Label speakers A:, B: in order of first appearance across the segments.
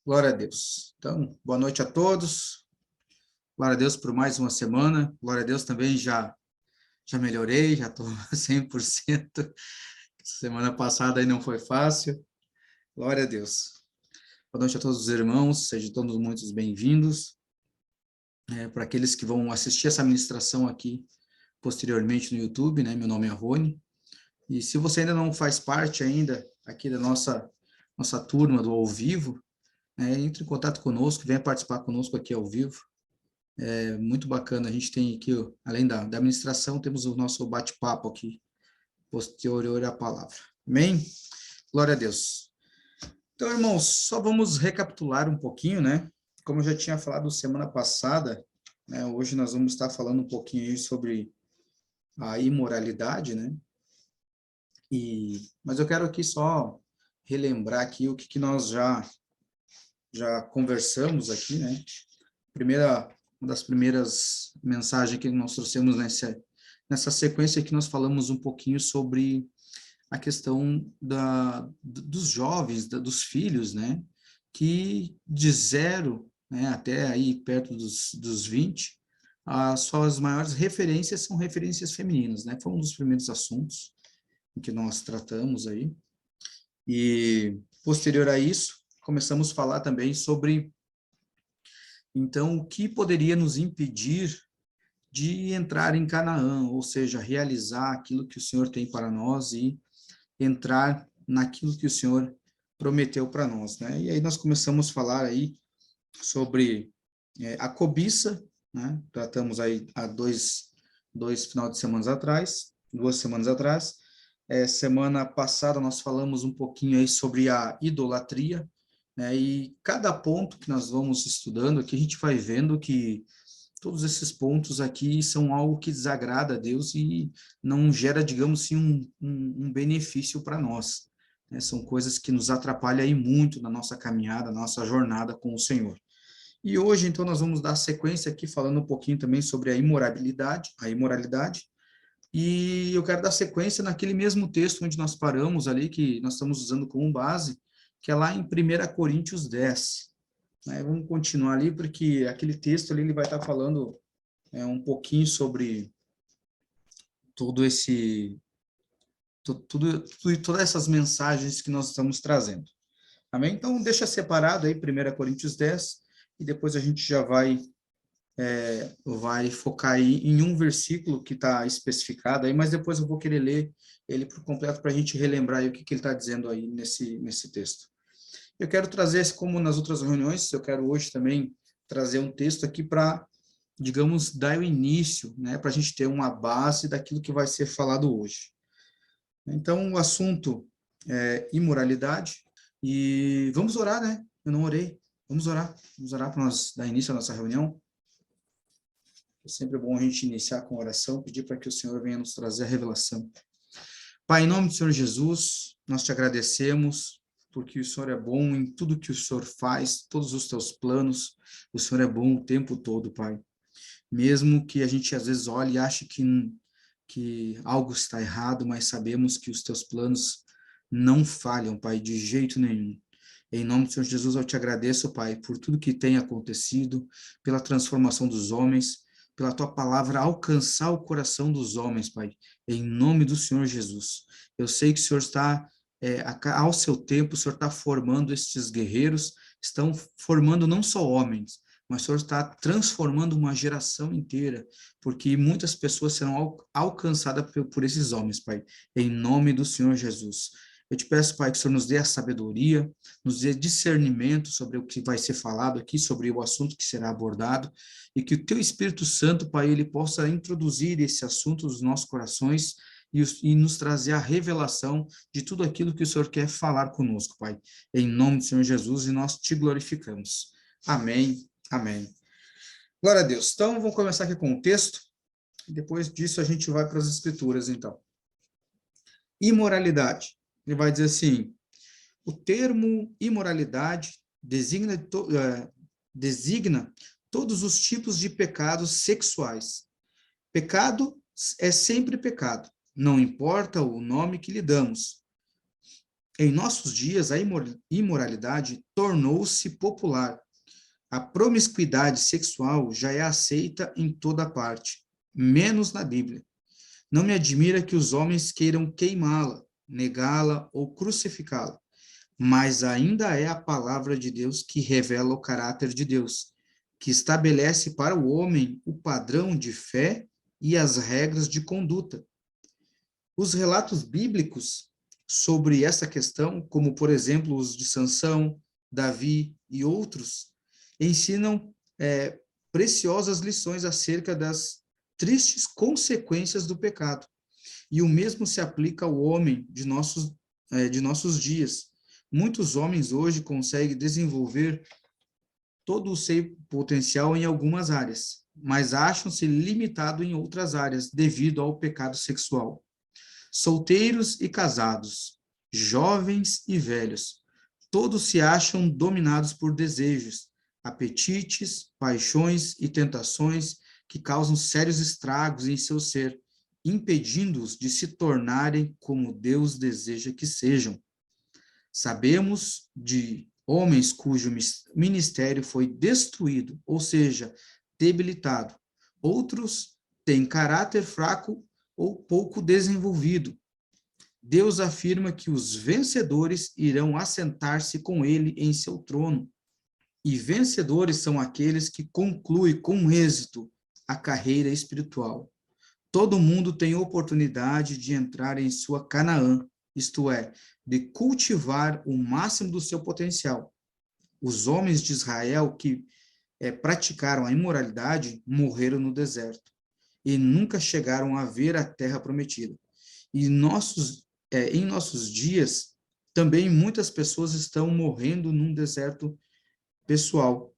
A: Glória a Deus. Então, boa noite a todos. Glória a Deus por mais uma semana. Glória a Deus também já melhorei, já estou 100%. Semana passada aí não foi fácil. Glória a Deus. Boa noite a todos os irmãos, sejam todos muito bem-vindos. Para aqueles que vão assistir essa ministração aqui posteriormente no YouTube, né? Meu nome é Rony. E se você ainda não faz parte ainda aqui da nossa turma do ao vivo, entre em contato conosco, venha participar conosco aqui ao vivo. É muito bacana, a gente tem aqui, além da administração, temos o nosso bate-papo aqui, posterior à palavra. Amém? Glória a Deus. Então, irmãos, só vamos recapitular um pouquinho, né? Como eu já tinha falado semana passada, né, hoje nós vamos estar falando um pouquinho aí sobre a imoralidade, né? Mas eu quero aqui só relembrar aqui o que nós já conversamos aqui, né? Uma das primeiras mensagens que nós trouxemos nessa sequência que nós falamos um pouquinho sobre a questão dos jovens, dos filhos, né? Que de 0, né, até aí perto dos 20, as suas maiores referências são referências femininas, né? Foi um dos primeiros assuntos que nós tratamos aí. E posterior a isso, começamos a falar também sobre, então, o que poderia nos impedir de entrar em Canaã, ou seja, realizar aquilo que o Senhor tem para nós e entrar naquilo que o Senhor prometeu para nós, né? E aí nós começamos a falar aí sobre a cobiça, né? Tratamos aí há duas semanas atrás. Semana passada nós falamos um pouquinho aí sobre a idolatria, né? E cada ponto que nós vamos estudando aqui, a gente vai vendo que todos esses pontos aqui são algo que desagrada a Deus e não gera, digamos assim, um benefício para nós, né? São coisas que nos atrapalham aí muito na nossa caminhada, na nossa jornada com o Senhor. E hoje, então, nós vamos dar sequência aqui, falando um pouquinho também sobre a imoralidade, e eu quero dar sequência naquele mesmo texto onde nós paramos ali, que nós estamos usando como base, que é lá em 1 Coríntios 10. Vamos continuar ali, porque aquele texto ali ele vai estar falando um pouquinho sobre todas essas mensagens que nós estamos trazendo. Amém? Então, deixa separado aí 1 Coríntios 10, e depois a gente já vai focar aí em um versículo que está especificado aí, mas depois eu vou querer ler ele por completo para a gente relembrar aí o que ele está dizendo aí nesse texto. Eu quero trazer, como nas outras reuniões, eu quero hoje também trazer um texto aqui para, digamos, dar o início, né, para a gente ter uma base daquilo que vai ser falado hoje. Então, o assunto é imoralidade, e vamos orar, né? Eu não orei. Vamos orar para nós dar início à nossa reunião. É sempre bom a gente iniciar com oração, pedir para que o Senhor venha nos trazer a revelação. Pai, em nome do Senhor Jesus, nós te agradecemos, porque o Senhor é bom em tudo que o Senhor faz, todos os teus planos, o Senhor é bom o tempo todo, Pai. Mesmo que a gente às vezes olhe e ache que algo está errado, mas sabemos que os teus planos não falham, Pai, de jeito nenhum. Em nome do Senhor Jesus, eu te agradeço, Pai, por tudo que tem acontecido, pela transformação dos homens, pela tua palavra alcançar o coração dos homens, Pai, em nome do Senhor Jesus. Eu sei que o Senhor está, ao seu tempo, o Senhor está formando estes guerreiros, estão formando não só homens, mas o Senhor está transformando uma geração inteira, porque muitas pessoas serão alcançadas por esses homens, Pai, em nome do Senhor Jesus. Eu te peço, Pai, que o Senhor nos dê a sabedoria, nos dê discernimento sobre o que vai ser falado aqui, sobre o assunto que será abordado, e que o Teu Espírito Santo, Pai, ele possa introduzir esse assunto nos nossos corações e nos trazer a revelação de tudo aquilo que o Senhor quer falar conosco, Pai. Em nome do Senhor Jesus, e nós te glorificamos. Amém, amém. Glória a Deus. Então, vamos começar aqui com o texto, e depois disso a gente vai para as Escrituras, então. Imoralidade. Ele vai dizer assim: o termo imoralidade designa todos os tipos de pecados sexuais. Pecado é sempre pecado, não importa o nome que lhe damos. Em nossos dias, a imoralidade tornou-se popular. A promiscuidade sexual já é aceita em toda parte, menos na Bíblia. Não me admira que os homens queiram queimá-la, negá-la ou crucificá-la, mas ainda é a palavra de Deus que revela o caráter de Deus, que estabelece para o homem o padrão de fé e as regras de conduta. Os relatos bíblicos sobre essa questão, como por exemplo os de Sansão, Davi e outros, ensinam preciosas lições acerca das tristes consequências do pecado. E o mesmo se aplica ao homem de nossos dias. Muitos homens hoje conseguem desenvolver todo o seu potencial em algumas áreas, mas acham-se limitados em outras áreas devido ao pecado sexual. Solteiros e casados, jovens e velhos, todos se acham dominados por desejos, apetites, paixões e tentações que causam sérios estragos em seu ser, impedindo-os de se tornarem como Deus deseja que sejam. Sabemos de homens cujo ministério foi destruído, ou seja, debilitado. Outros têm caráter fraco ou pouco desenvolvido. Deus afirma que os vencedores irão assentar-se com ele em seu trono. E vencedores são aqueles que concluem com êxito a carreira espiritual. Todo mundo tem oportunidade de entrar em sua Canaã, isto é, de cultivar o máximo do seu potencial. Os homens de Israel que praticaram a imoralidade morreram no deserto e nunca chegaram a ver a terra prometida. E em nossos dias, também muitas pessoas estão morrendo num deserto pessoal,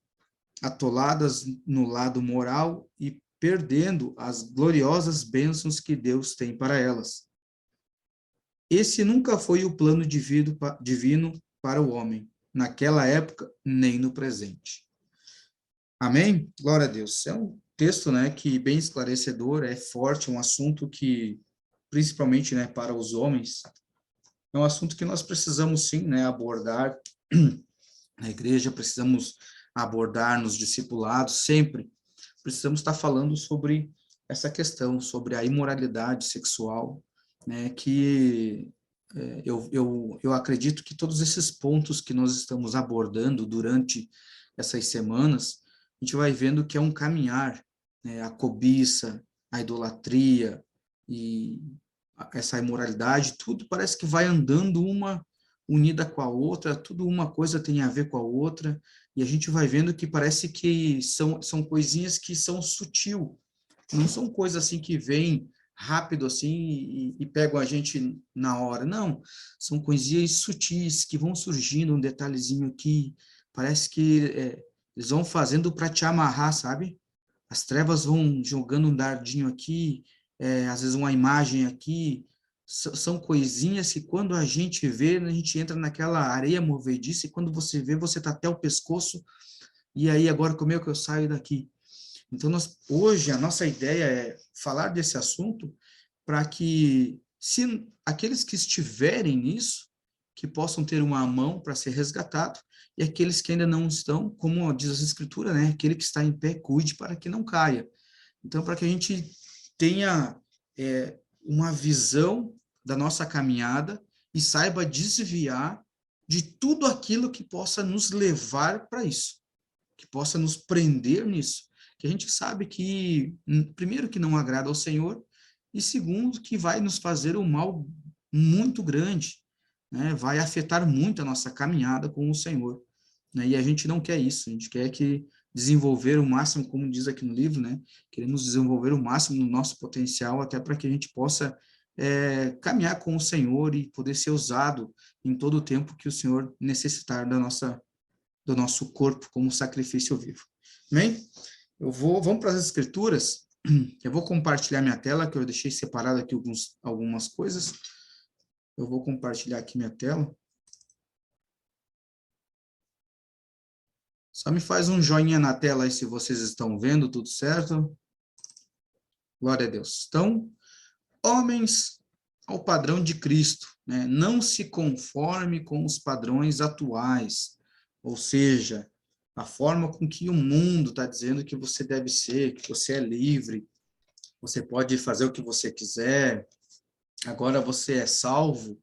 A: atoladas no lado moral e perdendo as gloriosas bênçãos que Deus tem para elas. Esse nunca foi o plano divino para o homem, naquela época, nem no presente. Amém? Glória a Deus. É um texto, né, que bem esclarecedor, é forte, um assunto que, principalmente, né, para os homens, é um assunto que nós precisamos, sim, né, abordar na igreja, precisamos abordar nos discipulados, sempre precisamos estar falando sobre essa questão, sobre a imoralidade sexual, né, que eu acredito que todos esses pontos que nós estamos abordando durante essas semanas, a gente vai vendo que é um caminhar, né, a cobiça, a idolatria e essa imoralidade, tudo parece que vai andando uma unida com a outra, tudo uma coisa tem a ver com a outra, e a gente vai vendo que parece que são coisinhas que são sutil, não são coisas assim que vêm rápido assim e pegam a gente na hora, não, são coisinhas sutis que vão surgindo, um detalhezinho aqui, parece que eles vão fazendo para te amarrar, sabe? As trevas vão jogando um dardinho aqui, às vezes uma imagem aqui, são coisinhas que quando a gente vê, a gente entra naquela areia movediça e quando você vê, você está até o pescoço, e aí agora como é que eu saio daqui? Então, hoje, a nossa ideia é falar desse assunto para que, se aqueles que estiverem nisso, que possam ter uma mão para ser resgatado, e aqueles que ainda não estão, como diz a Escritura, né? Aquele que está em pé, cuide para que não caia. Então, para que a gente tenha uma visão da nossa caminhada e saiba desviar de tudo aquilo que possa nos levar para isso, que possa nos prender nisso, que a gente sabe que, primeiro, que não agrada ao Senhor, e segundo, que vai nos fazer um mal muito grande, né? Vai afetar muito a nossa caminhada com o Senhor, né? E a gente não quer isso, a gente quer que desenvolver o máximo, como diz aqui no livro, né? Queremos desenvolver o máximo no nosso potencial, até para que a gente possa caminhar com o Senhor e poder ser usado em todo o tempo que o Senhor necessitar do nosso corpo como sacrifício vivo. Amém? Vamos para as escrituras. Eu vou compartilhar minha tela, que eu deixei separado aqui algumas coisas. Eu vou compartilhar aqui minha tela. Só me faz um joinha na tela aí se vocês estão vendo, tudo certo? Glória a Deus. Então, homens ao padrão de Cristo, né? Não se conforme com os padrões atuais, ou seja, a forma com que o mundo está dizendo que você deve ser, que você é livre, você pode fazer o que você quiser, agora você é salvo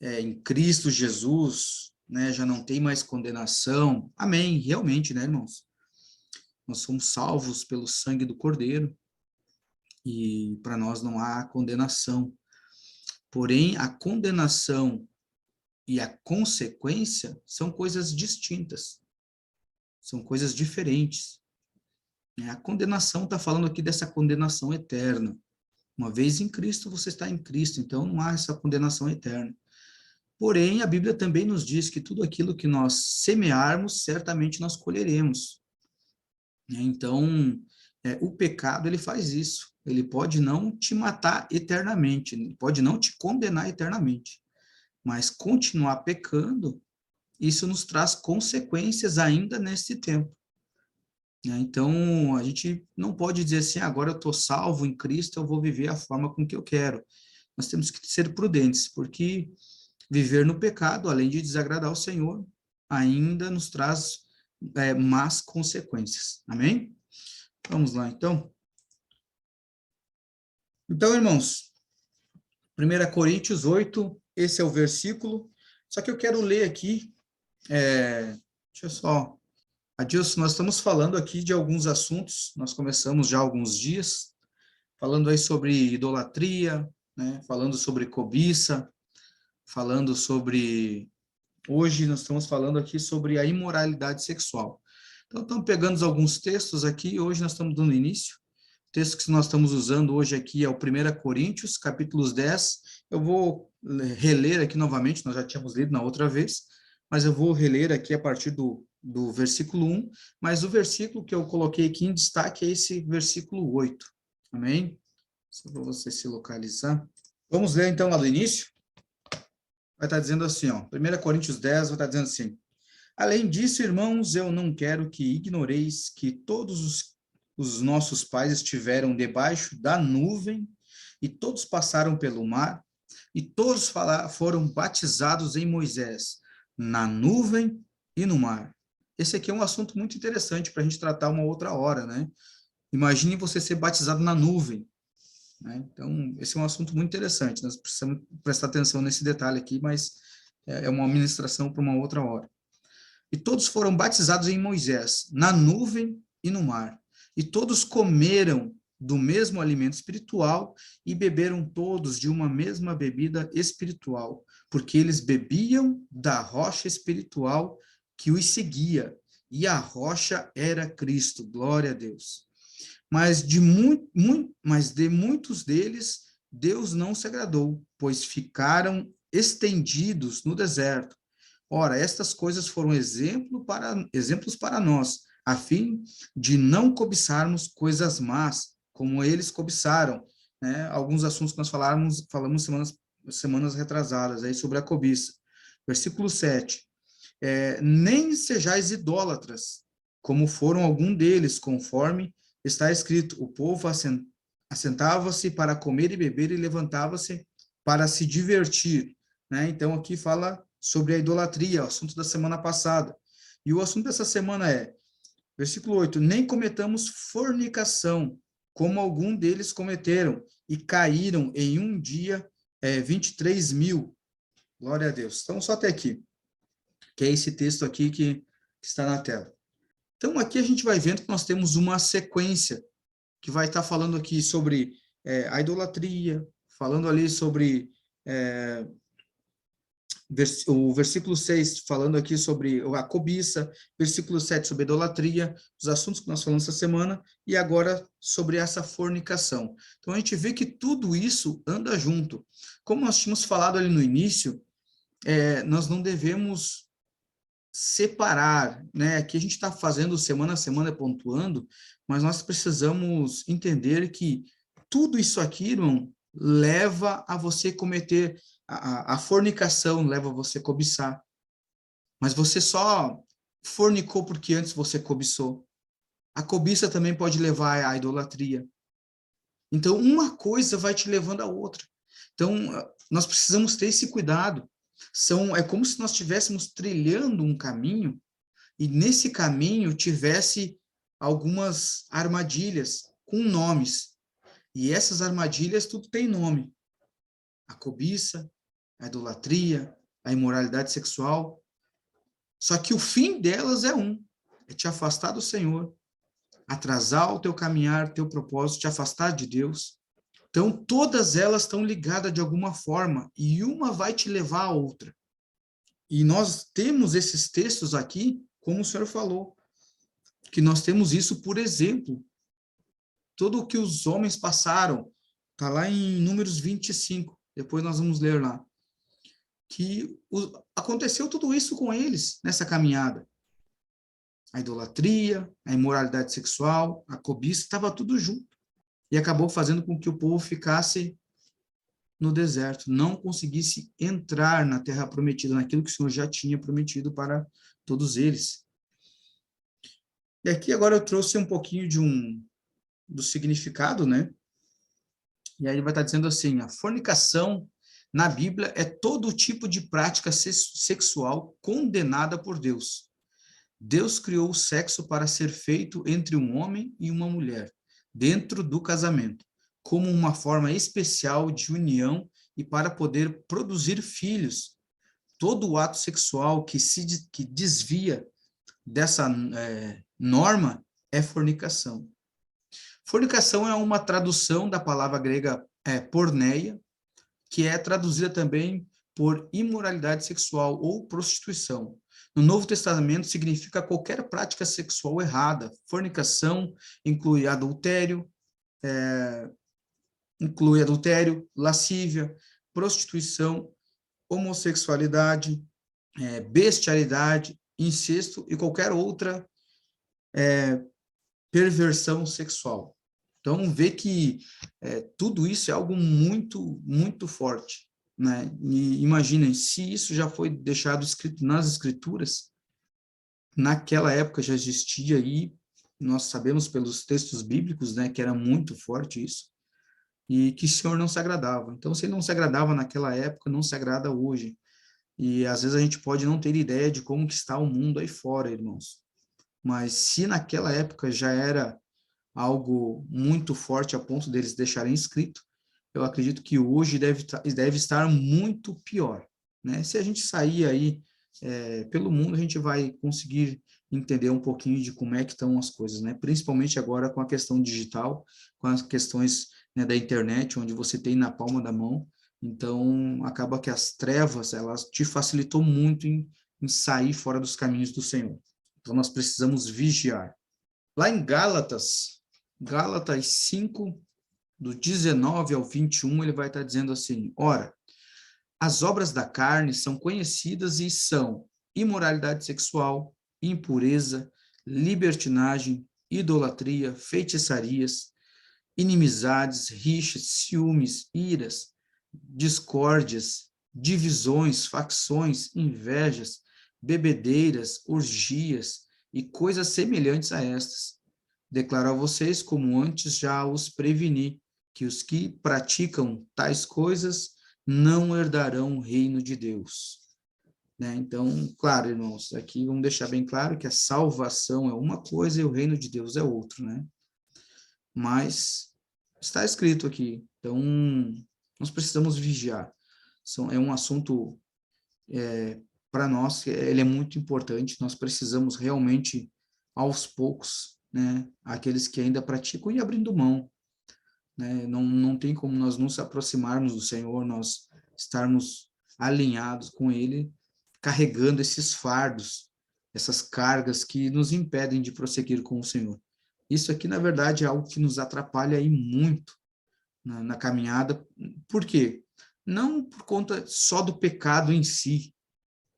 A: em Cristo Jesus, né? Já não tem mais condenação. Amém, realmente, né, irmãos? Nós somos salvos pelo sangue do Cordeiro e para nós não há condenação. Porém, a condenação e a consequência são coisas distintas, são coisas diferentes. A condenação está falando aqui dessa condenação eterna. Uma vez em Cristo, você está em Cristo, então não há essa condenação eterna. Porém, a Bíblia também nos diz que tudo aquilo que nós semearmos, certamente nós colheremos. Então, o pecado, ele faz isso. Ele pode não te matar eternamente, ele pode não te condenar eternamente, mas continuar pecando, isso nos traz consequências ainda nesse tempo. Então, a gente não pode dizer assim, agora eu estou salvo em Cristo, eu vou viver a forma com que eu quero. Nós temos que ser prudentes, porque viver no pecado, além de desagradar o Senhor, ainda nos traz más consequências. Amém? Vamos lá, então. Então, irmãos, 1 Coríntios 8, esse é o versículo. Só que eu quero ler aqui, deixa eu só... Adilson, nós estamos falando aqui de alguns assuntos, nós começamos já há alguns dias, falando aí sobre idolatria, né? Falando sobre cobiça, falando sobre... Hoje nós estamos falando aqui sobre a imoralidade sexual. Então, estamos pegando alguns textos aqui, hoje nós estamos dando início. O texto que nós estamos usando hoje aqui é o 1 Coríntios, capítulos 10. Eu vou reler aqui novamente, nós já tínhamos lido na outra vez, mas eu vou reler aqui a partir do versículo 1, mas o versículo que eu coloquei aqui em destaque é esse versículo 8. Amém? Só para você se localizar. Vamos ler então lá do início? Vai estar dizendo assim, ó, 1 Coríntios 10 vai estar dizendo assim: além disso, irmãos, eu não quero que ignoreis que todos os nossos pais estiveram debaixo da nuvem, e todos passaram pelo mar, e todos foram batizados em Moisés, na nuvem e no mar. Esse aqui é um assunto muito interessante para a gente tratar uma outra hora, né? Imagine você ser batizado na nuvem, né? Então, esse é um assunto muito interessante, nós precisamos prestar atenção nesse detalhe aqui, mas é uma ministração para uma outra hora. E todos foram batizados em Moisés, na nuvem e no mar. E todos comeram do mesmo alimento espiritual e beberam todos de uma mesma bebida espiritual, porque eles bebiam da rocha espiritual que os seguia, e a rocha era Cristo. Glória a Deus. Mas de muitos deles, Deus não se agradou, pois ficaram estendidos no deserto. Ora, estas coisas foram exemplos para nós, a fim de não cobiçarmos coisas más, como eles cobiçaram, né? Alguns assuntos que nós falamos semanas retrasadas aí sobre a cobiça. Versículo 7. Nem sejais idólatras, como foram algum deles, conforme está escrito, o povo assentava-se para comer e beber e levantava-se para se divertir, né? Então, aqui fala sobre a idolatria, o assunto da semana passada. E o assunto dessa semana é, versículo 8, nem cometamos fornicação, como algum deles cometeram, e caíram em um dia 23 mil. Glória a Deus. Então, só até aqui, que é esse texto aqui que está na tela. Então, aqui a gente vai vendo que nós temos uma sequência que vai estar falando aqui sobre a idolatria, falando ali sobre o versículo 6 falando aqui sobre a cobiça, versículo 7 sobre a idolatria, os assuntos que nós falamos essa semana, e agora sobre essa fornicação. Então, a gente vê que tudo isso anda junto. Como nós tínhamos falado ali no início, nós não devemos separar, né? Aqui a gente está fazendo semana a semana, pontuando, mas nós precisamos entender que tudo isso aqui, irmão, leva a você cometer a fornicação, leva você a cobiçar. Mas você só fornicou porque antes você cobiçou. A cobiça também pode levar à idolatria. Então, uma coisa vai te levando à outra. Então, nós precisamos ter esse cuidado. É como se nós estivéssemos trilhando um caminho e nesse caminho tivesse algumas armadilhas com nomes. E essas armadilhas tudo tem nome. A cobiça, a idolatria, a imoralidade sexual. Só que o fim delas é te afastar do Senhor, atrasar o teu caminhar, teu propósito, te afastar de Deus. Então, todas elas estão ligadas de alguma forma, e uma vai te levar à outra. E nós temos esses textos aqui, como o senhor falou, que nós temos isso por exemplo. Tudo o que os homens passaram, está lá em Números 25, depois nós vamos ler lá, que aconteceu tudo isso com eles nessa caminhada. A idolatria, a imoralidade sexual, a cobiça, estava tudo junto. E acabou fazendo com que o povo ficasse no deserto, não conseguisse entrar na terra prometida, naquilo que o Senhor já tinha prometido para todos eles. E aqui agora eu trouxe um pouquinho do significado, né? E aí ele vai estar dizendo assim, a fornicação na Bíblia é todo tipo de prática sexual condenada por Deus. Deus criou o sexo para ser feito entre um homem e uma mulher, dentro do casamento, como uma forma especial de união e para poder produzir filhos. Todo ato sexual que desvia dessa norma é fornicação. Fornicação é uma tradução da palavra grega porneia, que é traduzida também por imoralidade sexual ou prostituição. No Novo Testamento significa qualquer prática sexual errada. Fornicação inclui adultério, lascívia, prostituição, homossexualidade, bestialidade, incesto e qualquer outra perversão sexual. Então, vê que tudo isso é algo muito, muito forte, né? E imaginem, se isso já foi deixado escrito nas Escrituras, naquela época já existia aí, nós sabemos pelos textos bíblicos, né, que era muito forte isso, e que o Senhor não se agradava. Então, se ele não se agradava naquela época, não se agrada hoje. E às vezes a gente pode não ter ideia de como que está o mundo aí fora, irmãos. Mas se naquela época já era algo muito forte a ponto deles deixarem escrito, eu acredito que hoje deve estar muito pior, né? Se a gente sair aí pelo mundo, a gente vai conseguir entender um pouquinho de como é que estão as coisas, né? Principalmente agora com a questão digital, com as questões, né, da internet, onde você tem na palma da mão. Então, acaba que as trevas, elas te facilitou muito em sair fora dos caminhos do Senhor. Então, nós precisamos vigiar. Lá em Gálatas 5, do 19 ao 21, ele vai estar dizendo assim, ora, as obras da carne são conhecidas e são imoralidade sexual, impureza, libertinagem, idolatria, feitiçarias, inimizades, rixas, ciúmes, iras, discórdias, divisões, facções, invejas, bebedeiras, orgias e coisas semelhantes a estas. Declaro a vocês, como antes já os preveni, que os que praticam tais coisas não herdarão o reino de Deus. Né? Então, claro, irmãos, aqui vamos deixar bem claro que a salvação é uma coisa e o reino de Deus é outro, né? Mas está escrito aqui, então nós precisamos vigiar. É um assunto, para nós, ele é muito importante, nós precisamos realmente, aos poucos, né, aqueles que ainda praticam e abrindo mão, né? Não tem como nós nos aproximarmos do Senhor, nós estarmos alinhados com Ele, carregando esses fardos, essas cargas que nos impedem de prosseguir com o Senhor. Isso aqui, na verdade, é algo que nos atrapalha aí muito na caminhada. Por quê? Não por conta só do pecado em si,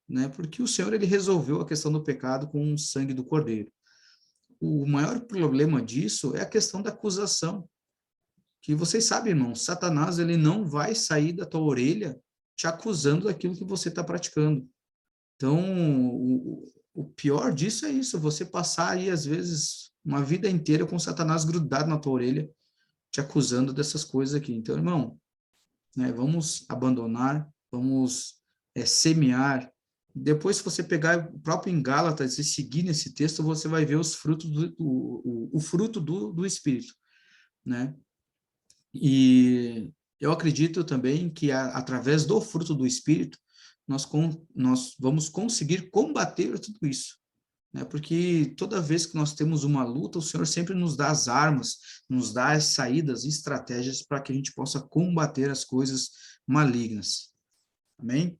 A: né? Porque o Senhor, ele resolveu a questão do pecado com o sangue do Cordeiro. O maior problema disso é a questão da acusação. Que vocês sabem, irmão, Satanás, ele não vai sair da tua orelha te acusando daquilo que você está praticando. Então, o pior disso é isso, você passar aí, às vezes, uma vida inteira com Satanás grudado na tua orelha, te acusando dessas coisas aqui. Então, irmão, né? Vamos abandonar, vamos semear. Depois, se você pegar o próprio em Gálatas e seguir nesse texto, você vai ver os frutos o fruto do Espírito, né? E eu acredito também que através do fruto do Espírito, nós vamos conseguir combater tudo isso, né? Porque toda vez que nós temos uma luta, o Senhor sempre nos dá as armas, nos dá as saídas e estratégias para que a gente possa combater as coisas malignas. Amém?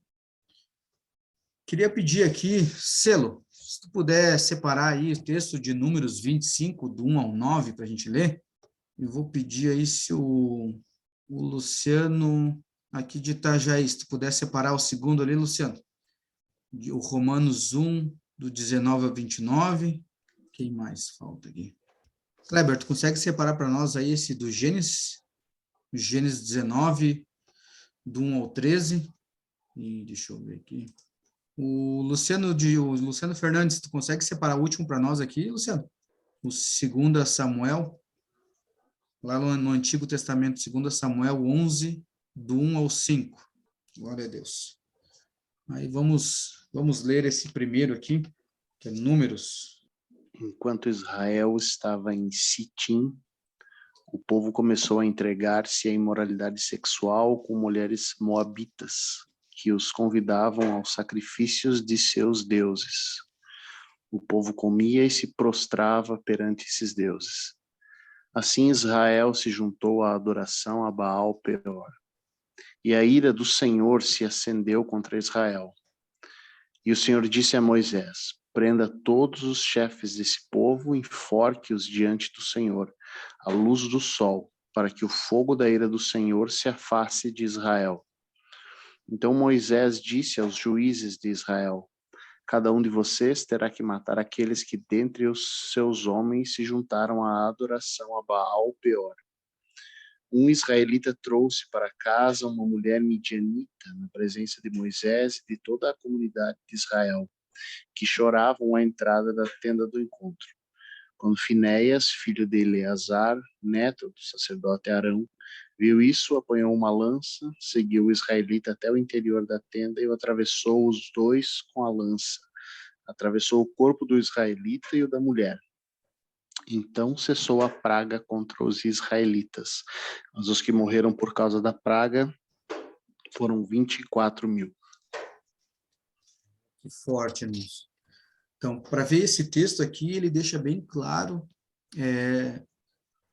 A: Queria pedir aqui, Selo, se tu puder separar aí o texto de Números 25, do 1 ao 9, para a gente ler. Eu vou pedir aí se o Luciano, aqui de Itajaí, se tu puder separar o segundo ali, Luciano. O Romanos 1, do 19 ao 29. Quem mais falta aqui? Kleber, tu consegue separar para nós aí esse do Gênesis? Gênesis 19, do 1 ao 13. E deixa eu ver aqui. O Luciano Fernandes, tu consegue separar o último para nós aqui, Luciano? O 2 Samuel, lá no Antigo Testamento, 2 Samuel 11, do 1 ao 5. Glória a Deus. Aí vamos ler esse primeiro aqui, que é Números.
B: Enquanto Israel estava em Sitim, o povo começou a entregar-se à imoralidade sexual com mulheres moabitas, que os convidavam aos sacrifícios de seus deuses. O povo comia e se prostrava perante esses deuses. Assim Israel se juntou à adoração a Baal Peor. E a ira do Senhor se acendeu contra Israel. E o Senhor disse a Moisés: prenda todos os chefes desse povo e enforque-os diante do Senhor, à luz do sol, para que o fogo da ira do Senhor se afaste de Israel. Então Moisés disse aos juízes de Israel: cada um de vocês terá que matar aqueles que dentre os seus homens se juntaram à adoração a Baal Peor. Um israelita trouxe para casa uma mulher midianita na presença de Moisés e de toda a comunidade de Israel, que choravam à entrada da tenda do encontro. Quando Finéias, filho de Eleazar, neto do sacerdote Arão, viu isso, apanhou uma lança, seguiu o israelita até o interior da tenda e o atravessou os dois com a lança. Atravessou o corpo do israelita e o da mulher. Então cessou a praga contra os israelitas, mas os que morreram por causa da praga foram 24.000.
A: Que forte, irmãos. Então, para ver esse texto aqui, ele deixa bem claro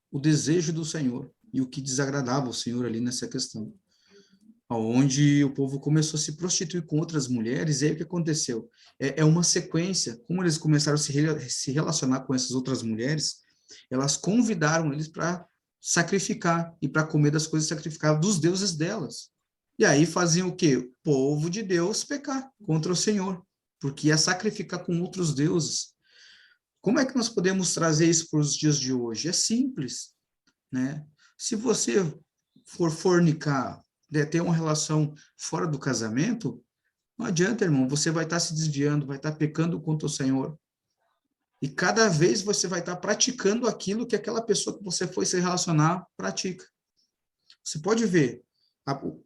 A: o desejo do Senhor e o que desagradava o Senhor ali nessa questão. Onde o povo começou a se prostituir com outras mulheres, e aí o que aconteceu? É uma sequência, como eles começaram a se relacionar com essas outras mulheres, elas convidaram eles para sacrificar e para comer das coisas sacrificadas dos deuses delas. E aí faziam o quê? O povo de Deus pecar contra o Senhor, porque ia sacrificar com outros deuses. Como é que nós podemos trazer isso para os dias de hoje? É simples, né? Se você for fornicar, ter uma relação fora do casamento, não adianta, irmão, você vai estar se desviando, vai estar pecando contra o Senhor. E cada vez você vai estar praticando aquilo que aquela pessoa que você foi se relacionar pratica. Você pode ver,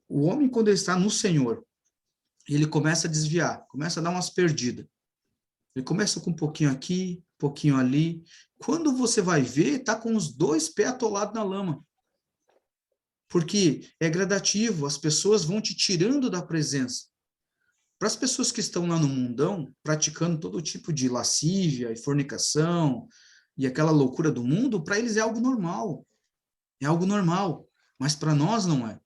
A: o homem, quando ele está no Senhor, ele começa a desviar, começa a dar umas perdidas. Ele começa com um pouquinho aqui, um pouquinho ali. Quando você vai ver, está com os dois pés atolados na lama. Porque é gradativo, as pessoas vão te tirando da presença. Para as pessoas que estão lá no mundão, praticando todo tipo de lascívia e fornicação e aquela loucura do mundo, para eles é algo normal. É algo normal, mas para nós não é.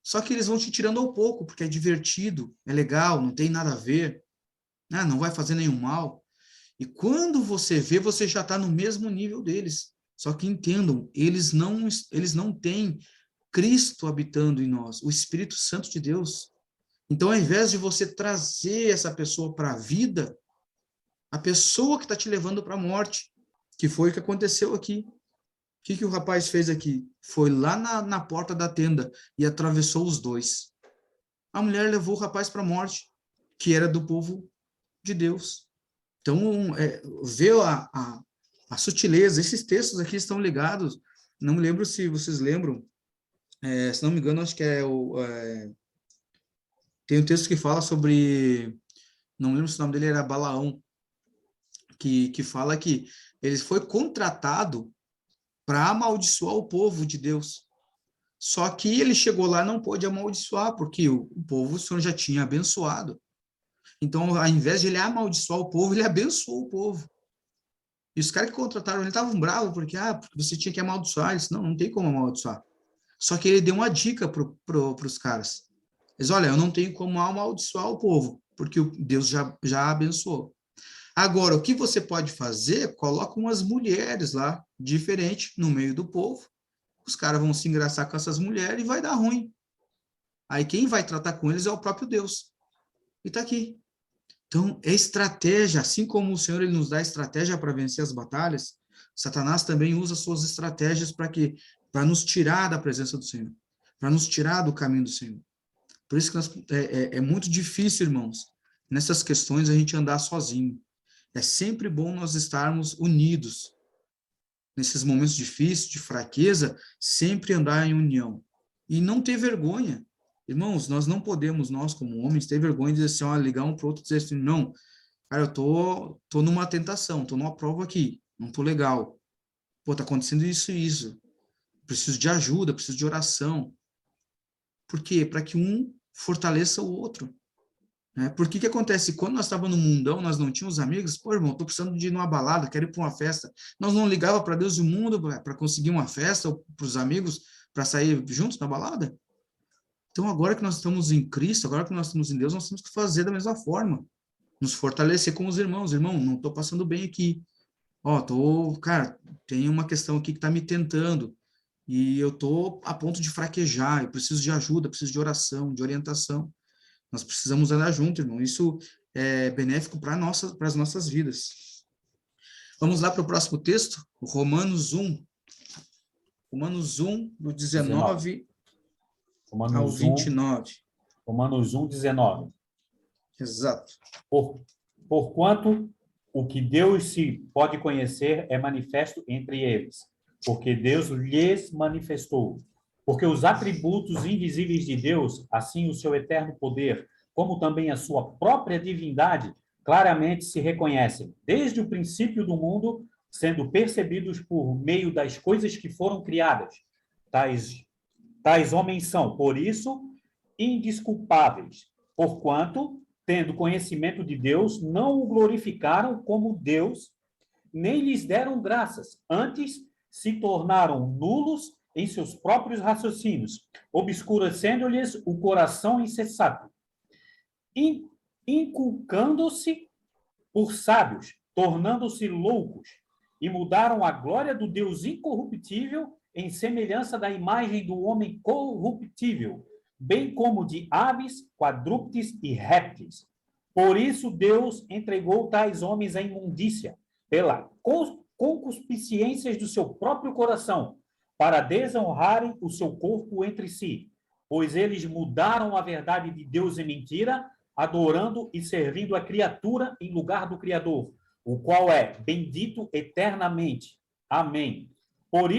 A: Só que eles vão te tirando ao pouco, porque é divertido, é legal, não tem nada a ver, né? Não vai fazer nenhum mal. E quando você vê, você já está no mesmo nível deles. Só que entendam, eles não têm Cristo habitando em nós, o Espírito Santo de Deus. Então, ao invés de você trazer essa pessoa para a vida, a pessoa que está te levando para a morte, que foi o que aconteceu aqui. O que o rapaz fez aqui? Foi lá na porta da tenda e atravessou os dois. A mulher levou o rapaz para a morte, que era do povo de Deus. Então, vê a sutileza. Esses textos aqui estão ligados. Não me lembro se vocês lembram se não me engano, acho que tem um texto que fala sobre, não lembro se o nome dele era Balaão, que fala que ele foi contratado para amaldiçoar o povo de Deus. Só que ele chegou lá e não pôde amaldiçoar, porque o povo o Senhor já tinha abençoado. Então, ao invés de ele amaldiçoar o povo, ele abençoou o povo. E os caras que contrataram ele estavam bravos, porque você tinha que amaldiçoar. Ele disse, não tem como amaldiçoar. Só que ele deu uma dica para os caras. Eles, olha, eu não tenho como amaldiçoar o povo, porque Deus já abençoou. Agora, o que você pode fazer, coloca umas mulheres lá, diferente, no meio do povo. Os caras vão se engraçar com essas mulheres e vai dar ruim. Aí quem vai tratar com eles é o próprio Deus. E está aqui. Então, é estratégia, assim como o Senhor ele nos dá estratégia para vencer as batalhas, Satanás também usa suas estratégias para nos tirar da presença do Senhor, para nos tirar do caminho do Senhor. Por isso que é muito difícil, irmãos, nessas questões a gente andar sozinho. É sempre bom nós estarmos unidos. Nesses momentos difíceis, de fraqueza, sempre andar em união. E não ter vergonha. Irmãos, nós não podemos, nós como homens, ter vergonha de dizer assim, ligar um para o outro e dizer assim, não, cara, eu tô numa tentação, tô numa prova aqui, não tô legal. Pô, tá acontecendo isso e isso. Preciso de ajuda, preciso de oração. Por quê? Para que um fortaleça o outro. Né? Por que acontece? Quando nós estávamos no mundão, nós não tínhamos amigos, pô, irmão, tô precisando de ir numa balada, quero ir para uma festa. Nós não ligava para Deus e o mundo para conseguir uma festa, ou para os amigos, para sair juntos na balada? Então, agora que nós estamos em Cristo, agora que nós estamos em Deus, nós temos que fazer da mesma forma. Nos fortalecer com os irmãos. Irmão, não estou passando bem aqui. Cara, tem uma questão aqui que está me tentando. E eu estou a ponto de fraquejar. Eu preciso de ajuda, preciso de oração, de orientação. Nós precisamos andar junto, irmão. Isso é benéfico para as nossas vidas. Vamos lá para o próximo texto, Romanos 1. Romanos 1, do 19 ao 29.
C: Romanos 1, 19.
A: Exato.
C: Porquanto o que Deus se pode conhecer é manifesto entre eles, porque Deus lhes manifestou. Porque os atributos invisíveis de Deus, assim o seu eterno poder, como também a sua própria divindade, claramente se reconhecem, desde o princípio do mundo, sendo percebidos por meio das coisas que foram criadas. Tais homens são, por isso, indesculpáveis, porquanto, tendo conhecimento de Deus, não o glorificaram como Deus, nem lhes deram graças, antes se tornaram nulos em seus próprios raciocínios, obscurecendo-lhes o coração insensato, inculcando-se por sábios, tornando-se loucos, e mudaram a glória do Deus incorruptível em semelhança da imagem do homem corruptível, bem como de aves, quadrúpedes e répteis. Por isso Deus entregou tais homens à imundícia, pela concupiscências do seu próprio coração, para desonrarem o seu corpo entre si, pois eles mudaram a verdade de Deus em mentira, adorando e servindo a criatura em lugar do Criador, o qual é bendito eternamente. Amém. Por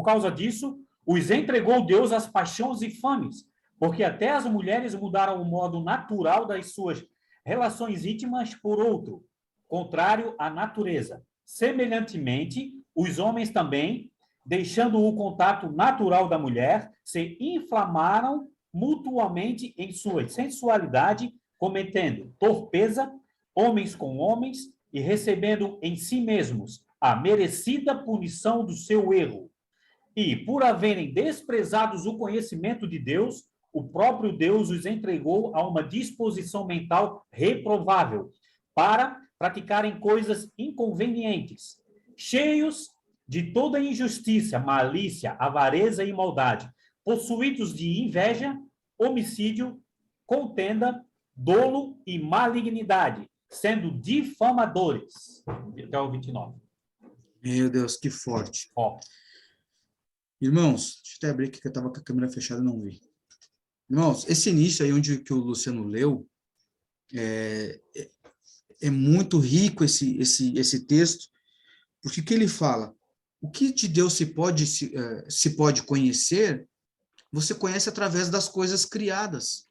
C: causa disso, os entregou Deus às paixões infames, porque até as mulheres mudaram o modo natural das suas relações íntimas por outro, contrário à natureza. Semelhantemente, os homens também, deixando o contato natural da mulher, se inflamaram mutuamente em sua sensualidade, cometendo torpeza, homens com homens, e recebendo em si mesmos a merecida punição do seu erro. E, por haverem desprezados o conhecimento de Deus, o próprio Deus os entregou a uma disposição mental reprovável, para praticarem coisas inconvenientes, cheios de toda injustiça, malícia, avareza e maldade, possuídos de inveja, homicídio, contenda, dolo e malignidade, sendo difamadores. Até o 29.
A: Meu Deus, que forte. Irmãos, deixa eu até abrir aqui que eu estava com a câmera fechada e não vi. Irmãos, esse início aí onde que o Luciano leu, é muito rico esse texto, porque que ele fala? o que de Deus se pode conhecer, você conhece através das coisas criadas.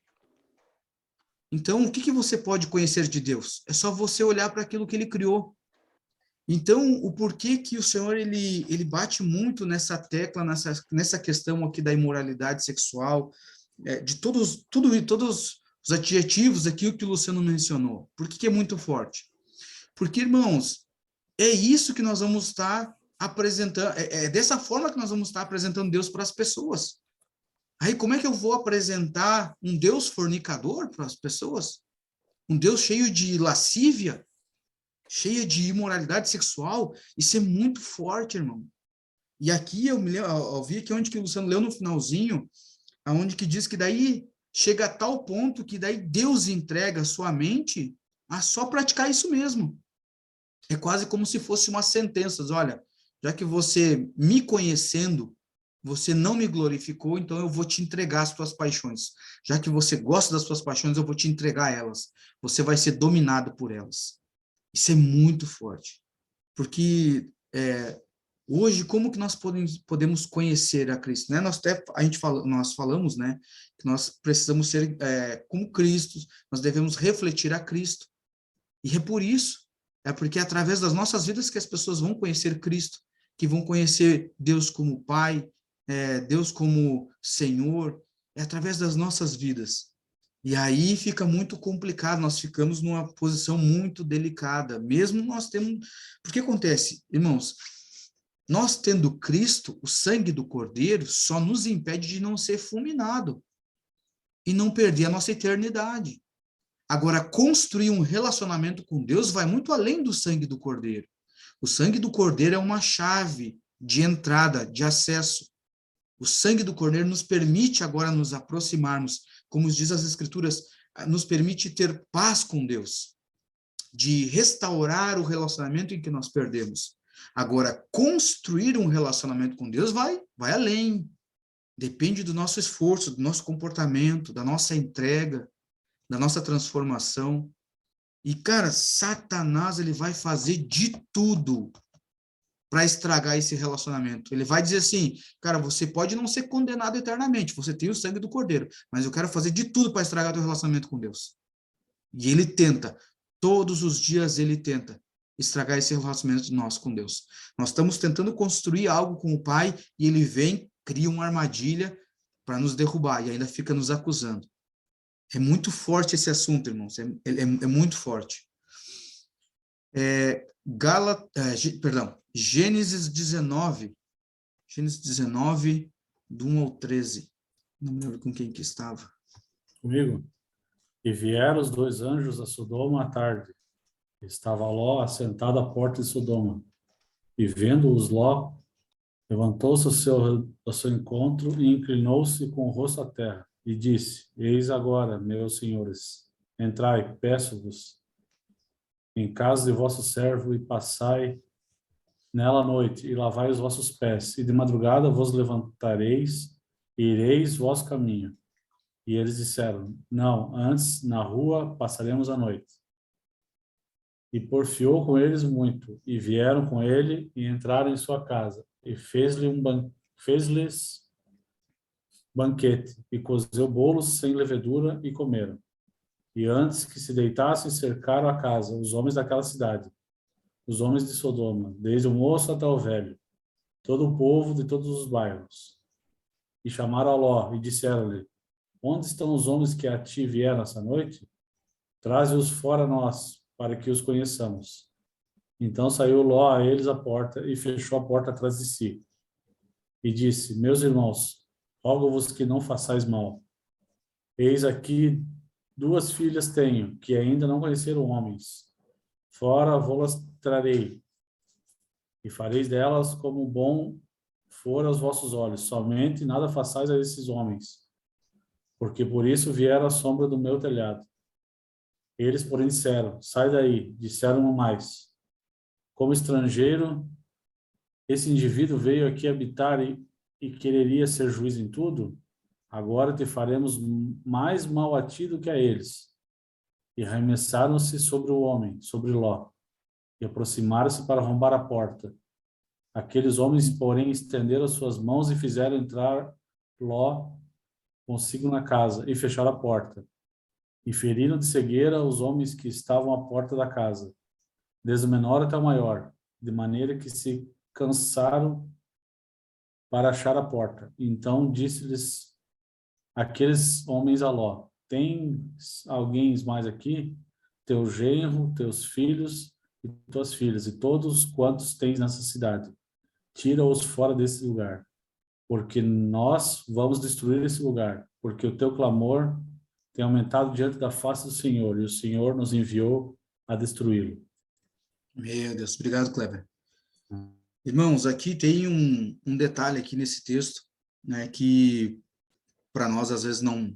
A: Então, o que você pode conhecer de Deus? É só você olhar para aquilo que ele criou. Então, o porquê que o Senhor ele bate muito nessa tecla, nessa questão aqui da imoralidade sexual, de todos os adjetivos aqui que o Luciano mencionou. Por que é muito forte? Porque, irmãos, é isso que nós vamos estar apresentando, é dessa forma que nós vamos estar apresentando Deus para as pessoas. Aí, como é que eu vou apresentar um Deus fornicador para as pessoas? Um Deus cheio de lascívia? Cheia de imoralidade sexual? Isso é muito forte, irmão. E aqui eu vi que onde que o Luciano leu no finalzinho, aonde que diz que daí chega a tal ponto que daí Deus entrega a sua mente a só praticar isso mesmo. É quase como se fosse uma sentença. Olha, já que você me conhecendo, você não me glorificou, então eu vou te entregar as tuas paixões. Já que você gosta das tuas paixões, eu vou te entregar elas. Você vai ser dominado por elas. Isso é muito forte. Porque hoje, como que nós podemos conhecer a Cristo? Né? Nós falamos, né, que nós precisamos ser como Cristo, nós devemos refletir a Cristo. E é por isso, porque é através das nossas vidas que as pessoas vão conhecer Cristo, que vão conhecer Deus como Pai, Deus como Senhor, é através das nossas vidas. E aí fica muito complicado, nós ficamos numa posição muito delicada, mesmo nós temos... Porque acontece, irmãos, nós tendo Cristo, o sangue do Cordeiro só nos impede de não ser fulminado e não perder a nossa eternidade. Agora, construir um relacionamento com Deus vai muito além do sangue do Cordeiro. O sangue do Cordeiro é uma chave de entrada, de acesso. O sangue do Cordeiro nos permite agora nos aproximarmos, como diz as Escrituras, nos permite ter paz com Deus, de restaurar o relacionamento em que nós perdemos. Agora, construir um relacionamento com Deus vai além. Depende do nosso esforço, do nosso comportamento, da nossa entrega, da nossa transformação. E, cara, Satanás, ele vai fazer de tudo para estragar esse relacionamento. Ele vai dizer assim, cara, você pode não ser condenado eternamente, você tem o sangue do Cordeiro, mas eu quero fazer de tudo para estragar teu relacionamento com Deus. E ele tenta, todos os dias ele tenta estragar esse relacionamento nosso com Deus. Nós estamos tentando construir algo com o Pai e ele vem, cria uma armadilha para nos derrubar e ainda fica nos acusando. É muito forte esse assunto, irmãos, é muito forte. Gênesis 19, do 1 ao 13. Não me lembro com quem que estava.
D: Comigo? E vieram os 2 anjos a Sodoma à tarde. Estava Ló assentado à porta de Sodoma. E vendo-os Ló, levantou-se ao seu encontro e inclinou-se com o rosto à terra. E disse, eis agora, meus senhores, entrai, peço-vos, em casa de vosso servo e passai nela a noite, e lavai os vossos pés, e de madrugada vos levantareis, e ireis vosso caminho. E eles disseram, não, antes na rua passaremos a noite. E porfiou com eles muito, e vieram com ele, e entraram em sua casa, e fez-lhes banquete, e cozeu bolos sem levedura, e comeram. E antes que se deitassem, cercaram a casa, os homens daquela cidade, os homens de Sodoma, desde o moço até o velho, todo o povo de todos os bairros. E chamaram a Ló, e disseram-lhe, onde estão os homens que a ti vieram essa noite? Traze-os fora a nós, para que os conheçamos. Então saiu Ló a eles à porta, e fechou a porta atrás de si. E disse, meus irmãos, rogo-vos que não façais mal. Eis aqui 2 filhas tenho, que ainda não conheceram homens. Fora vou-las trarei, e fareis delas como bom for aos vossos olhos. Somente nada façais a esses homens, porque por isso vieram à sombra do meu telhado. Eles, porém, disseram, sai daí. Disseram mais, como estrangeiro, esse indivíduo veio aqui habitar e quereria ser juiz em tudo? Agora te faremos mais mal a ti do que a eles. E arremessaram-se sobre o homem, sobre Ló, e aproximaram-se para arrombar a porta. Aqueles homens, porém, estenderam suas mãos e fizeram entrar Ló consigo na casa e fecharam a porta. E feriram de cegueira os homens que estavam à porta da casa, desde o menor até o maior, de maneira que se cansaram para achar a porta. Então disse-lhes aqueles homens a Ló: Tens alguém mais aqui? Teu genro, teus filhos e tuas filhas, e todos quantos tens nessa cidade. Tira-os fora desse lugar, porque nós vamos destruir esse lugar, porque o teu clamor tem aumentado diante da face do Senhor, e o Senhor nos enviou a destruí-lo.
A: Meu Deus, obrigado, Kleber. Irmãos, aqui tem um detalhe aqui nesse texto, né, que para nós às vezes não,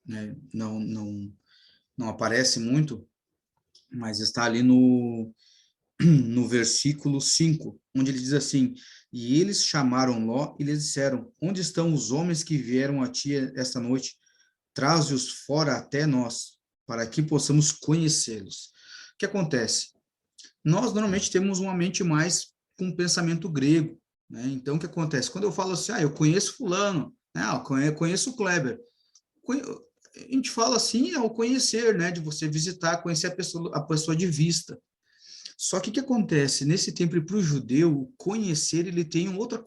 A: né, não aparece muito, mas está ali no versículo 5, onde ele diz assim: e eles chamaram Ló e lhes disseram: onde estão os homens que vieram a ti esta noite? Traze-os fora até nós, para que possamos conhecê-los. O que acontece? Nós normalmente temos uma mente mais com um pensamento grego, né? Então, o que acontece? Quando eu falo assim, eu conheço fulano, né? Eu conheço o Kleber. A gente fala assim, ao conhecer, né? De você visitar, conhecer a pessoa de vista. Só que o que acontece? Nesse tempo, para o judeu, o conhecer, ele tem outra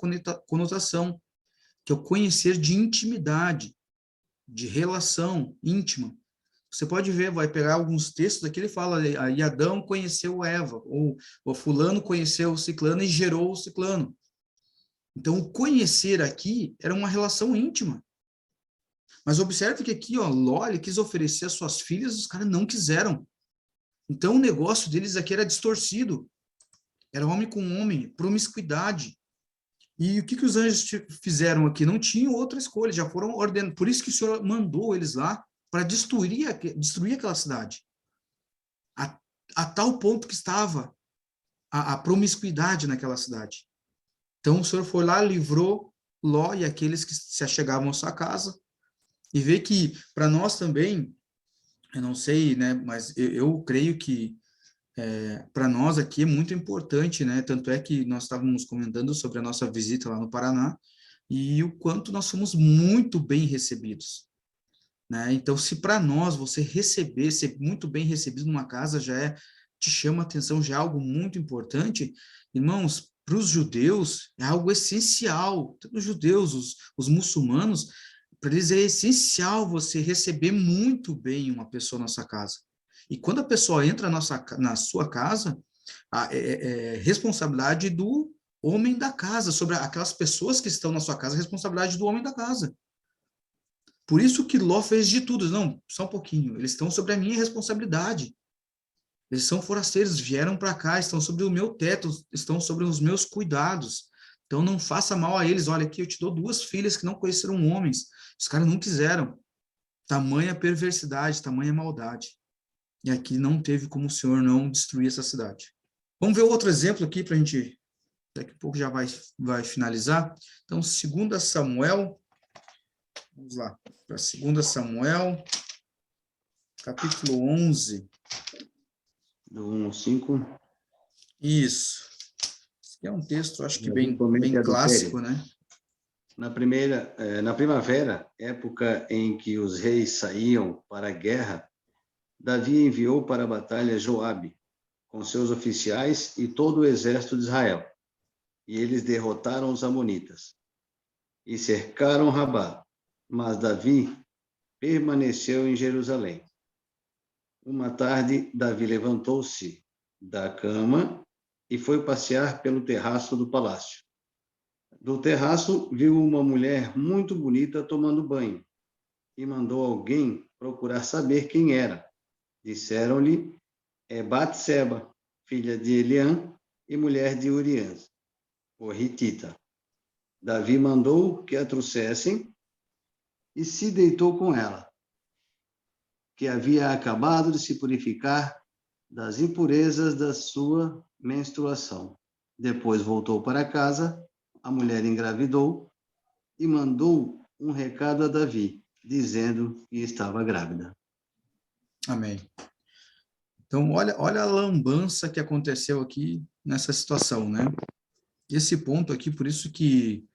A: conotação, que é o conhecer de intimidade, de relação íntima. Você pode ver, vai pegar alguns textos aqui, ele fala, aí Adão conheceu Eva, ou o fulano conheceu o ciclano e gerou o ciclano. Então, o conhecer aqui era uma relação íntima. Mas observe que aqui, Ló, ele quis oferecer as suas filhas, os caras não quiseram. Então, o negócio deles aqui era distorcido. Era homem com homem, promiscuidade. E o que os anjos fizeram aqui? Não tinham outra escolha, já foram ordenados. Por isso que o Senhor mandou eles lá para destruir aquela cidade. A tal ponto que estava a promiscuidade naquela cidade. Então, o Senhor foi lá, livrou Ló e aqueles que se achegavam à sua casa. E vê que, para nós também, eu não sei, né, mas eu creio que para nós aqui é muito importante, né? Tanto é que nós estávamos comentando sobre a nossa visita lá no Paraná e o quanto nós fomos muito bem recebidos, né? Então, se para nós você receber, ser muito bem recebido numa casa te chama atenção, já é algo muito importante, irmãos, para os judeus é algo essencial. Os judeus, os muçulmanos, para eles é essencial você receber muito bem uma pessoa na sua casa. E quando a pessoa entra na sua casa, é responsabilidade do homem da casa, sobre aquelas pessoas que estão na sua casa, responsabilidade do homem da casa. Por isso que Ló fez de tudo. Não, só um pouquinho. Eles estão sobre a minha responsabilidade. Eles são forasteiros, vieram para cá, estão sobre o meu teto, estão sobre os meus cuidados. Então não faça mal a eles. Olha aqui, eu te dou 2 filhas que não conheceram homens. Os caras não quiseram. Tamanha perversidade, tamanha maldade. E aqui não teve como o Senhor não destruir essa cidade. Vamos ver outro exemplo aqui para a gente, daqui a pouco já vai finalizar. Então, 2 Samuel, vamos lá, para 2 Samuel, capítulo 11.
B: Do 1 ao 5.
A: Isso. Esse aqui é um texto, acho que bem
B: Adultério.
A: clássico, né?
B: Na primavera, época em que os reis saíam para a guerra, Davi enviou para a batalha Joabe, com seus oficiais e todo o exército de Israel. E eles derrotaram os amonitas e cercaram Rabá. Mas Davi permaneceu em Jerusalém. Uma tarde, Davi levantou-se da cama e foi passear pelo terraço do palácio. Do terraço, viu uma mulher muito bonita tomando banho e mandou alguém procurar saber quem era. Disseram-lhe, é Batseba, filha de Eliã e mulher de Urias, o Hitita. Davi mandou que a trouxessem e se deitou com ela, que havia acabado de se purificar das impurezas da sua menstruação. Depois voltou para casa, a mulher engravidou e mandou um recado a Davi, dizendo que estava grávida.
A: Amém. Então, olha a lambança que aconteceu aqui nessa situação, né? esse ponto aqui, por isso que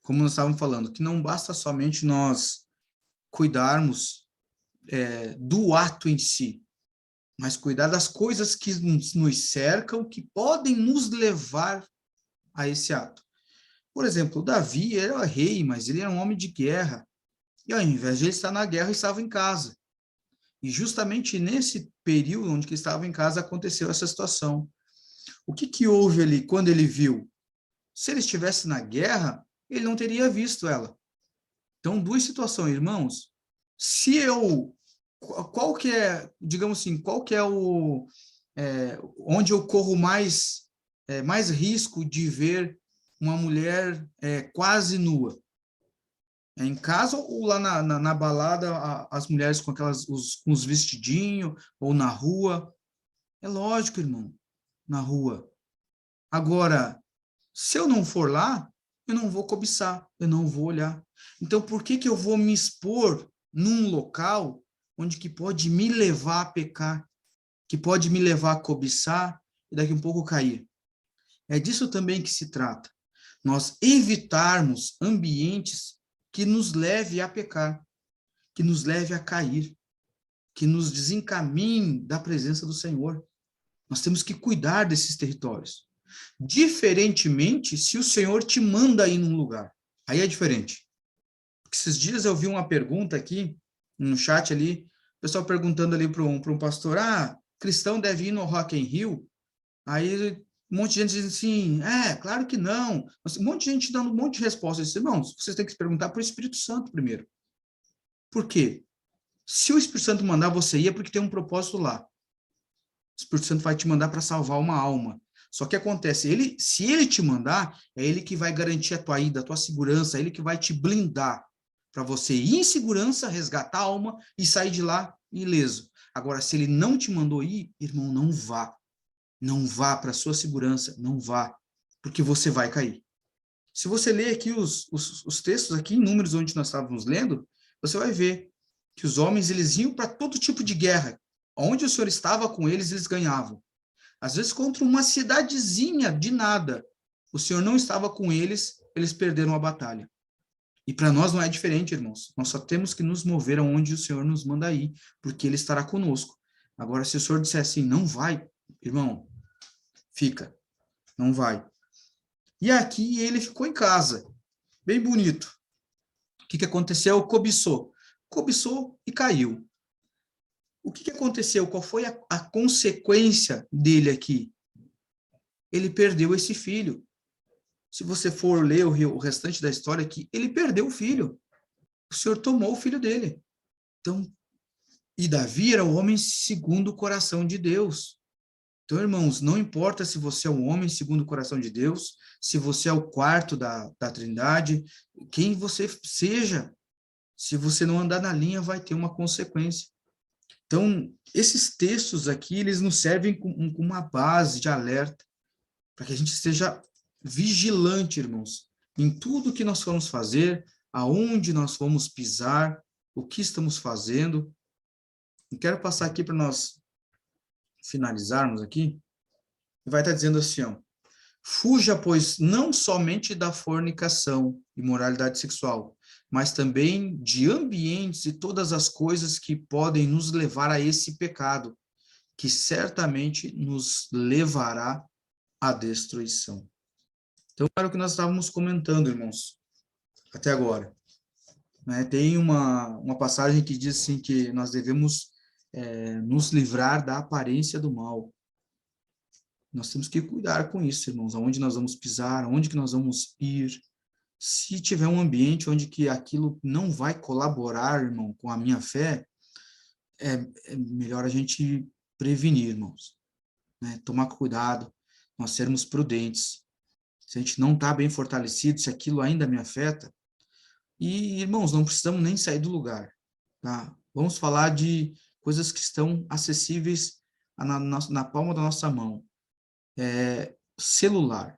A: como nós estávamos falando, que não basta somente nós cuidarmos do ato em si, mas cuidar das coisas que nos cercam, que podem nos levar a esse ato. Por exemplo, Davi era rei, mas ele era um homem de guerra, e ao invés de ele estar na guerra, ele estava em casa. E justamente nesse período onde ele estava em casa, aconteceu essa situação. O que houve ali quando ele viu? Se ele estivesse na guerra, ele não teria visto ela. Então, duas situações, irmãos. Qual que é, digamos assim, qual que é onde eu corro mais risco de ver uma mulher quase nua? É em casa ou lá na balada, as mulheres com com os vestidinhos, ou na rua? É lógico, irmão, na rua. Agora, se eu não for lá, eu não vou cobiçar, eu não vou olhar. Então, por que eu vou me expor num local onde que pode me levar a pecar, que pode me levar a cobiçar e daqui a pouco cair? É disso também que se trata. Nós evitarmos ambientes que nos leve a pecar, que nos leve a cair, que nos desencaminhe da presença do Senhor. Nós temos que cuidar desses territórios. Diferentemente, se o Senhor te manda ir num lugar, aí é diferente. Porque esses dias eu vi uma pergunta aqui, no chat ali, o pessoal perguntando ali para um pastor, cristão deve ir no Rock in Rio? Aí um monte de gente diz assim, claro que não. Um monte de gente dando um monte de respostas. Eu disse, irmãos, vocês têm que se perguntar para o Espírito Santo primeiro. Por quê? Se o Espírito Santo mandar você ir, é porque tem um propósito lá. O Espírito Santo vai te mandar para salvar uma alma. Só que acontece, se ele te mandar, é ele que vai garantir a tua ida, a tua segurança, é ele que vai te blindar para você ir em segurança, resgatar a alma e sair de lá ileso. Agora, se ele não te mandou ir, irmão, não vá. Não vá para a sua segurança, não vá, porque você vai cair. Se você ler aqui os textos aqui em Números, onde nós estávamos lendo, você vai ver que os homens eles iam para todo tipo de guerra. Onde o Senhor estava com eles, eles ganhavam. Às vezes contra uma cidadezinha de nada. O Senhor não estava com eles, eles perderam a batalha. E para nós não é diferente, irmãos. Nós só temos que nos mover aonde o Senhor nos manda ir, porque Ele estará conosco. Agora, se o Senhor disser assim, não vai, irmão, fica, não vai. E aqui ele ficou em casa, bem bonito. O que aconteceu? Cobiçou e caiu. O que aconteceu? Qual foi a consequência dele aqui? Ele perdeu esse filho. Se você for ler o restante da história aqui, ele perdeu o filho. O Senhor tomou o filho dele. Então, e Davi era o homem segundo o coração de Deus. Então, irmãos, não importa se você é um homem segundo o coração de Deus, se você é o quarto da Trindade, quem você seja, se você não andar na linha, vai ter uma consequência. Então, esses textos aqui, eles nos servem como uma base de alerta, para que a gente esteja vigilante, irmãos, em tudo que nós vamos fazer, aonde nós vamos pisar, o que estamos fazendo. Eu quero passar aqui para nós finalizarmos aqui, vai estar dizendo assim, fuja, pois, não somente da fornicação, imoralidade sexual, mas também de ambientes e todas as coisas que podem nos levar a esse pecado, que certamente nos levará à destruição. Então, era o que nós estávamos comentando, irmãos, até agora. Tem uma passagem que diz assim, que nós devemos nos livrar da aparência do mal. Nós temos que cuidar com isso, irmãos, aonde nós vamos pisar, aonde que nós vamos ir. Se tiver um ambiente onde que aquilo não vai colaborar, irmão, com a minha fé, é melhor a gente prevenir, irmãos. Tomar cuidado, nós sermos prudentes. Se a gente não está bem fortalecido, se aquilo ainda me afeta, e, irmãos, não precisamos nem sair do lugar, tá? Vamos falar de coisas que estão acessíveis na palma da nossa mão. Celular.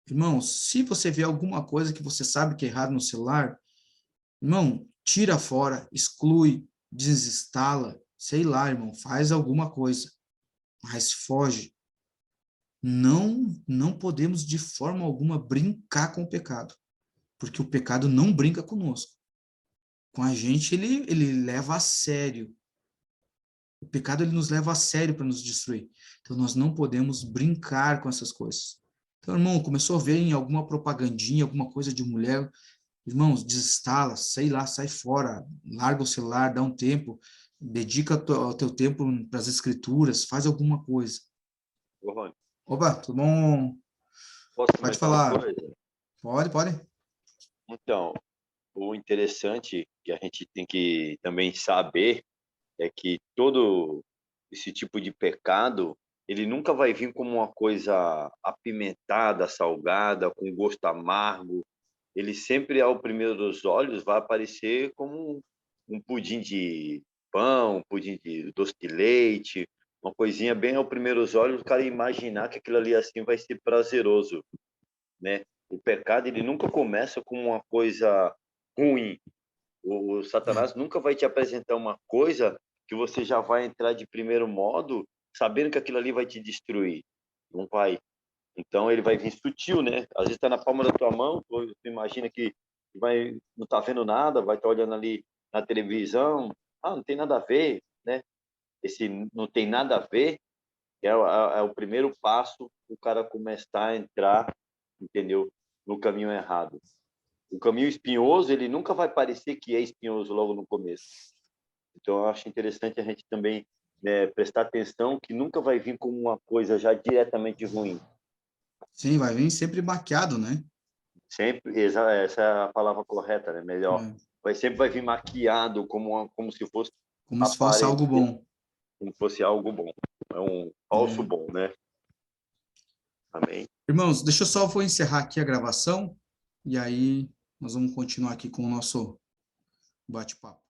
A: Irmãos, se você vê alguma coisa que você sabe que é errado no celular, irmão, tira fora, exclui, desinstala, sei lá, irmão, faz alguma coisa, mas foge. não podemos de forma alguma brincar com o pecado, porque o pecado não brinca conosco. Com a gente, ele leva a sério. O pecado, ele nos leva a sério para nos destruir. Então, nós não podemos brincar com essas coisas. Então, irmão, começou a ver em alguma propagandinha, alguma coisa de mulher, irmãos, desinstala, sei lá, sai fora, larga o celular, dá um tempo, dedica o teu tempo para as escrituras, faz alguma coisa.
E: Ô, Rony,
A: Opa, tudo bom?
E: posso
A: Pode
E: comentar uma
A: falar.
E: coisa?
A: Pode.
E: Então, o interessante que a gente tem que também saber é que todo esse tipo de pecado, ele nunca vai vir como uma coisa apimentada, salgada, com gosto amargo. Ele sempre, ao primeiro dos olhos, vai aparecer como um pudim de pão, um pudim de doce de leite, uma coisinha bem ao primeiro dos olhos, o cara imaginar que aquilo ali assim vai ser prazeroso, né? O pecado, ele nunca começa com uma coisa ruim. O Satanás nunca vai te apresentar uma coisa que você já vai entrar de primeiro modo, sabendo que aquilo ali vai te destruir. Não vai. Então ele vai vir sutil, né? Às vezes está na palma da tua mão, tu imagina que não tá vendo nada, vai estar olhando ali na televisão, não tem nada a ver, né? Esse não tem nada a ver é o primeiro passo o cara começar a entrar, entendeu? No caminho errado. O caminho espinhoso, ele nunca vai parecer que é espinhoso logo no começo. Então, eu acho interessante a gente também, né, prestar atenção que nunca vai vir como uma coisa já diretamente ruim.
A: Sim, vai vir sempre maquiado, né?
E: Sempre, essa é a palavra correta, né? Melhor. Sempre vai vir maquiado como se fosse
A: Como se fosse algo bom.
E: Como fosse algo bom. É um falso bom, né? Amém.
A: Irmãos, vou encerrar aqui a gravação e aí nós vamos continuar aqui com o nosso bate-papo.